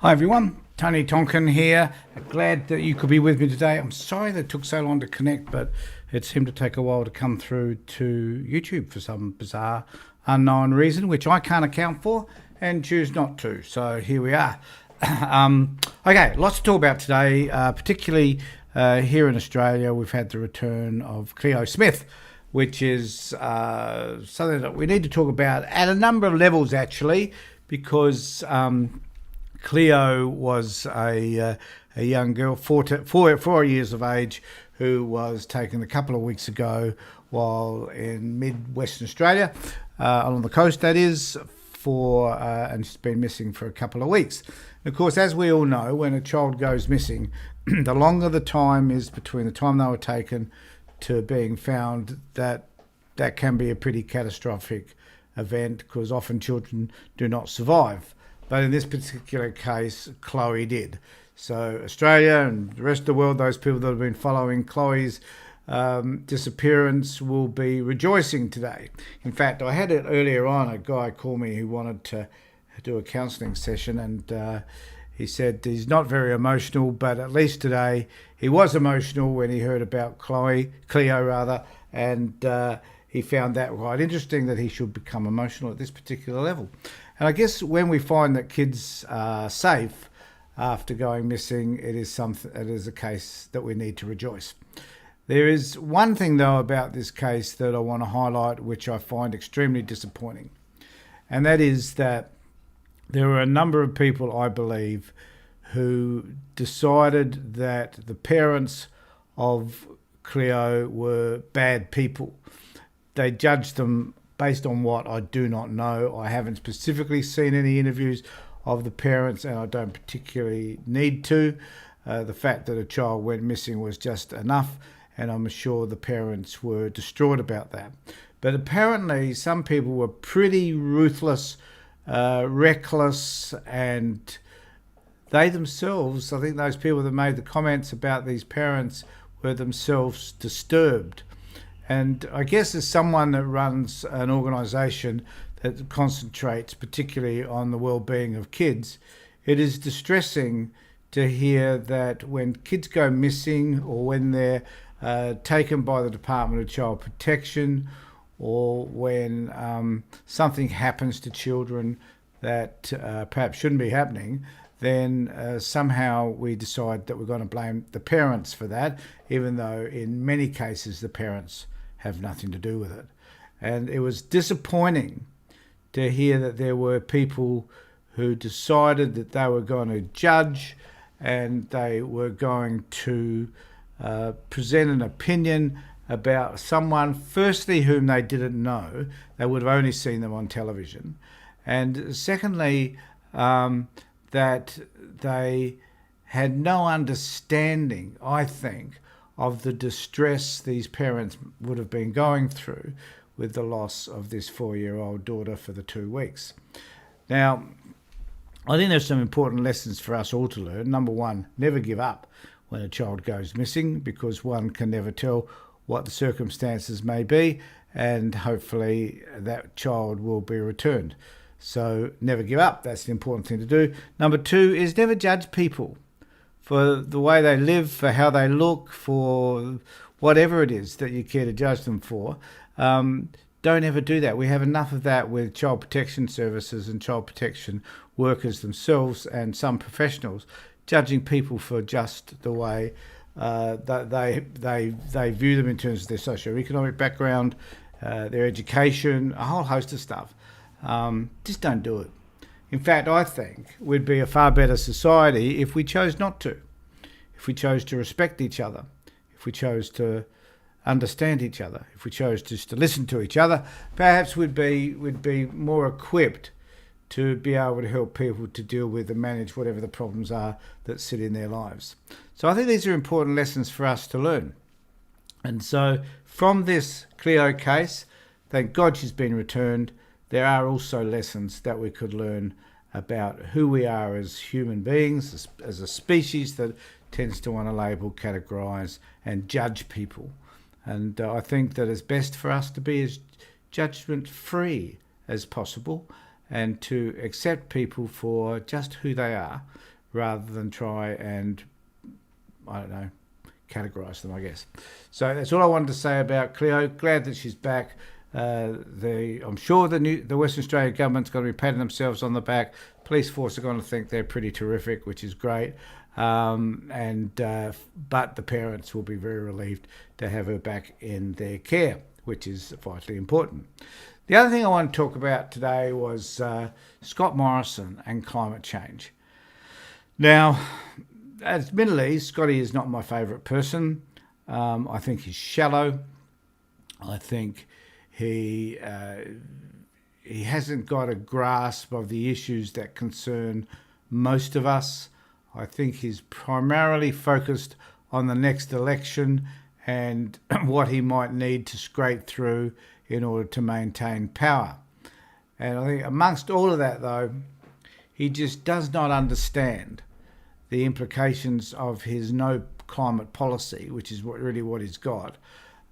Hi everyone, Tony Tonkin here. Glad that you could be with me today. I'm sorry that it took so long to connect, but it seemed to take a while to come through to YouTube for some bizarre, unknown reason, which I can't account for and choose not to. So here we are. Okay, lots to talk about today, particularly here in Australia. We've had the return of Cleo Smith, which is something that we need to talk about at a number of levels, actually, because Cleo was a young girl, four years of age, who was taken a couple of weeks ago while in mid-Western Australia, along the coast, that is, and she's been missing for a couple of weeks. And of course, as we all know, when a child goes missing, the longer the time is between the time they were taken to being found, that can be a pretty catastrophic event, because often children do not survive. But in this particular case, Chloe did. So Australia and the rest of the world, those people that have been following Chloe's disappearance, will be rejoicing today. In fact, I had it earlier on, a guy called me who wanted to do a counselling session, and he said he's not very emotional, but at least today he was emotional when he heard about Cleo, and he found that quite interesting, that he should become emotional at this particular level. And I guess when we find that kids are safe after going missing, it is a case that we need to rejoice. There is one thing, though, about this case that I want to highlight, which I find extremely disappointing, and that is that there were a number of people, I believe, who decided that the parents of Cleo were bad people. They judged them based on what I do not know. I haven't specifically seen any interviews of the parents, and I don't particularly need to. The fact that a child went missing was just enough, and I'm sure the parents were distraught about that. But apparently some people were pretty ruthless, reckless, and they themselves, I think those people that made the comments about these parents, were themselves disturbed. And I guess as someone that runs an organisation that concentrates particularly on the well-being of kids, it is distressing to hear that when kids go missing, or when they're taken by the Department of Child Protection, or when something happens to children that perhaps shouldn't be happening, then somehow we decide that we're going to blame the parents for that, even though in many cases the parents have nothing to do with it. And it was disappointing to hear that there were people who decided that they were going to judge, and they were going to present an opinion about someone, firstly, whom they didn't know. They would have only seen them on television. And secondly, that they had no understanding, I think, of the distress these parents would have been going through with the loss of this 4-year-old daughter for the 2 weeks. Now, I think there's some important lessons for us all to learn. Number one, never give up when a child goes missing, because one can never tell what the circumstances may be, and hopefully that child will be returned. So never give up. That's the important thing to do. Number two is never judge people for the way they live, for how they look, for whatever it is that you care to judge them for. Don't ever do that. We have enough of that with child protection services and child protection workers themselves, and some professionals judging people for just the way that they view them in terms of their socioeconomic background, their education, a whole host of stuff. Just don't do it. In fact, I think we'd be a far better society if we chose not to, if we chose to respect each other, if we chose to understand each other, if we chose just to listen to each other. Perhaps we'd be more equipped to be able to help people to deal with and manage whatever the problems are that sit in their lives. So I think these are important lessons for us to learn. And so from this Cleo case, thank God she's been returned. There are also lessons that we could learn about who we are as human beings, as a species that tends to want to label, categorise and judge people. And I think that it's best for us to be as judgment-free as possible, and to accept people for just who they are, rather than try and, I don't know, categorise them, I guess. So that's all I wanted to say about Cleo. Glad that she's back. I'm sure the Western Australian government's going to be patting themselves on the back. Police force are going to think they're pretty terrific, which is great. But the parents will be very relieved to have her back in their care, which is vitally important. The other thing I want to talk about today was Scott Morrison and climate change. Now, admittedly, Scotty is not my favourite person. I think he's shallow. I think he hasn't got a grasp of the issues that concern most of us. I think he's primarily focused on the next election and what he might need to scrape through in order to maintain power. And I think amongst all of that, though, he just does not understand the implications of his no climate policy, which is really what he's got,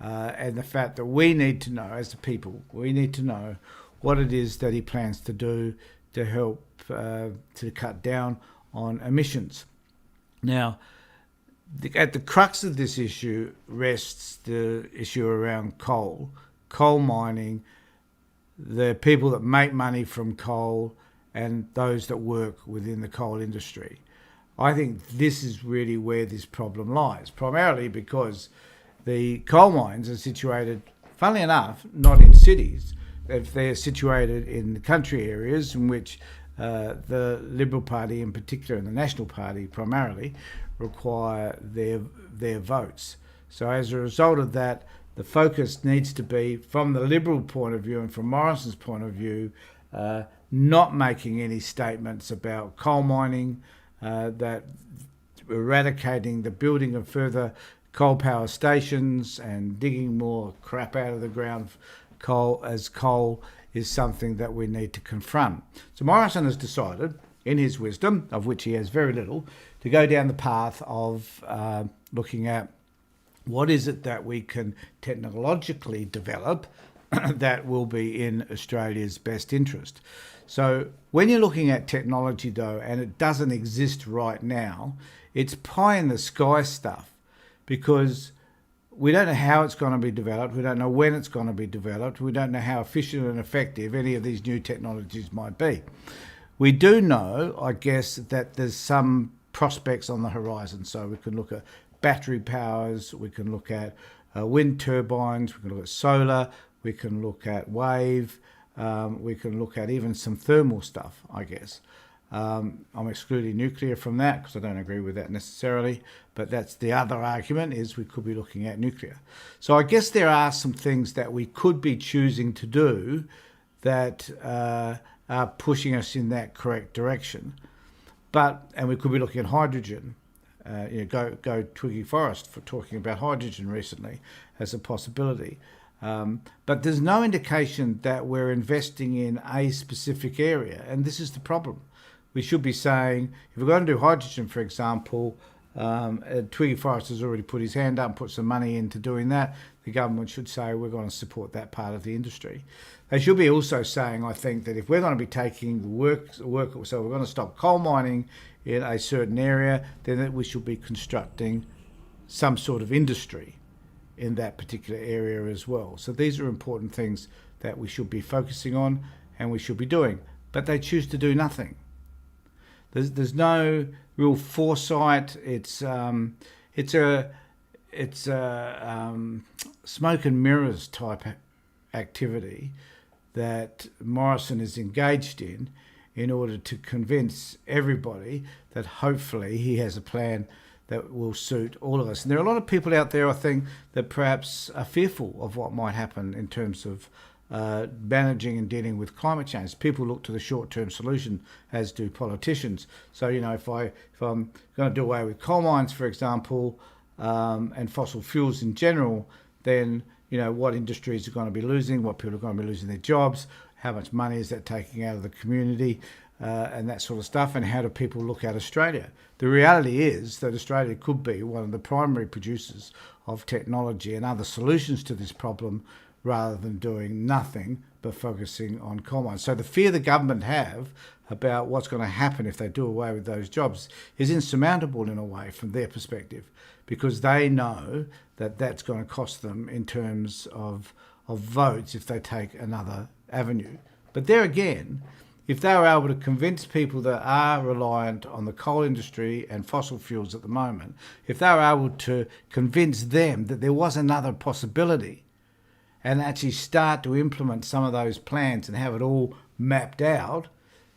and the fact that we need to know, as the people, we need to know what it is that he plans to do to help to cut down on emissions. Now, at the crux of this issue rests the issue around coal mining, the people that make money from coal, and those that work within the coal industry. I think this is really where this problem lies, primarily because the coal mines are situated, funnily enough, not in cities. If they're situated in the country areas in which the Liberal Party in particular and the National Party primarily require their votes. So as a result of that, the focus needs to be, from the Liberal point of view and from Morrison's point of view, not making any statements about coal mining, that eradicating the building of further coal power stations and digging more crap out of the ground. Coal is something that we need to confront. So Morrison has decided, in his wisdom, of which he has very little, to go down the path of looking at what is it that we can technologically develop that will be in Australia's best interest. So when you're looking at technology, though, and it doesn't exist right now, it's pie in the sky stuff, because we don't know how it's going to be developed. We don't know when it's going to be developed. We don't know how efficient and effective any of these new technologies might be. We do know, I guess, that there's some prospects on the horizon. So we can look at battery powers, we can look at wind turbines, we can look at solar, we can look at wave, we can look at even some thermal stuff, I guess. I'm excluding nuclear from that because I don't agree with that necessarily, but that's the other argument, is we could be looking at nuclear. So I guess there are some things that we could be choosing to do that are pushing us in that correct direction. And we could be looking at hydrogen. Go Twiggy Forrest for talking about hydrogen recently as a possibility. But there's no indication that we're investing in a specific area, and this is the problem. We should be saying, if we're going to do hydrogen, for example, Twiggy Forrest has already put his hand up and put some money into doing that. The government should say we're going to support that part of the industry. They should be also saying, I think, that if we're going to be taking the work, so we're going to stop coal mining in a certain area, then that we should be constructing some sort of industry in that particular area as well. So these are important things that we should be focusing on and we should be doing. But they choose to do nothing. There's no real foresight. It's a smoke and mirrors type activity that Morrison is engaged in order to convince everybody that hopefully he has a plan that will suit all of us. And there are a lot of people out there, I think, that perhaps are fearful of what might happen in terms of managing and dealing with climate change. People look to the short-term solution, as do politicians. So, if I'm going to do away with coal mines, for example, and fossil fuels in general, then, what industries are going to be losing, what people are going to be losing their jobs, how much money is that taking out of the community, and that sort of stuff, and how do people look at Australia? The reality is that Australia could be one of the primary producers of technology and other solutions to this problem, rather than doing nothing but focusing on coal mines. So the fear the government have about what's going to happen if they do away with those jobs is insurmountable in a way from their perspective, because they know that that's going to cost them in terms of votes if they take another avenue. But there again, if they were able to convince people that are reliant on the coal industry and fossil fuels at the moment, if they were able to convince them that there was another possibility and actually start to implement some of those plans and have it all mapped out,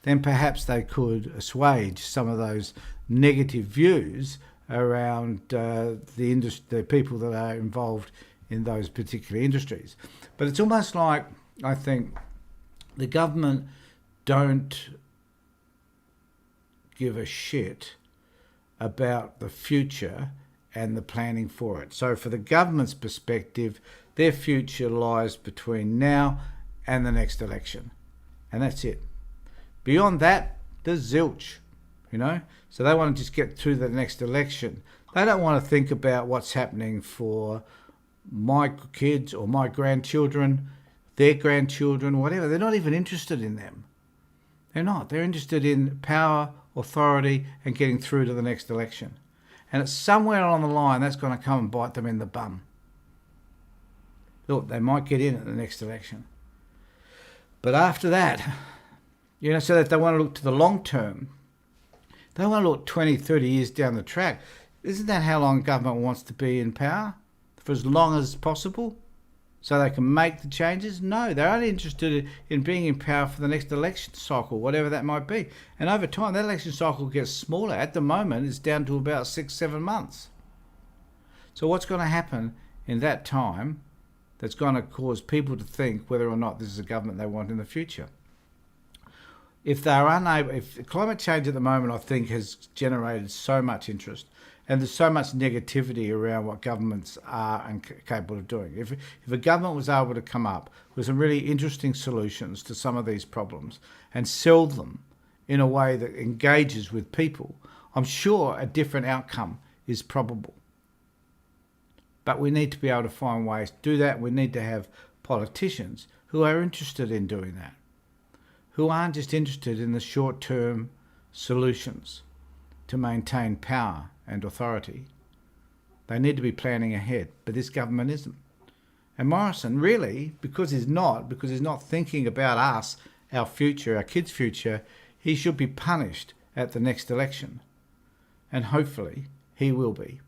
then perhaps they could assuage some of those negative views around the people that are involved in those particular industries. But it's almost like, I think, the government don't give a shit about the future and the planning for it. So for the government's perspective, their future lies between now and the next election. And that's it. Beyond that, there's zilch, So they want to just get through the next election. They don't want to think about what's happening for my kids or my grandchildren, their grandchildren, whatever. They're not even interested in them. They're not. They're interested in power, authority, and getting through to the next election. And it's somewhere along the line that's going to come and bite them in the bum. Look, they might get in at the next election. But after that, so that they want to look to the long term. They want to look 20, 30 years down the track. Isn't that how long government wants to be in power? For as long as possible? So they can make the changes? No, they're only interested in being in power for the next election cycle, whatever that might be. And over time, that election cycle gets smaller. At the moment, it's down to about 6-7 months. So what's going to happen in that time that's going to cause people to think whether or not this is a government they want in the future? If climate change at the moment, I think, has generated so much interest, and there's so much negativity around what governments are and capable of doing. If a government was able to come up with some really interesting solutions to some of these problems and sell them in a way that engages with people, I'm sure a different outcome is probable. But we need to be able to find ways to do that. We need to have politicians who are interested in doing that, who aren't just interested in the short-term solutions to maintain power and authority. They need to be planning ahead, but this government isn't. And Morrison, really, because he's not thinking about us, our future, our kids' future, he should be punished at the next election. And hopefully he will be.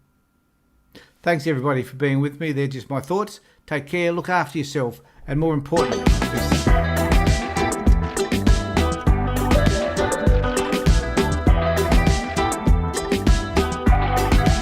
Thanks everybody for being with me. They're just my thoughts. Take care, look after yourself, and more importantly,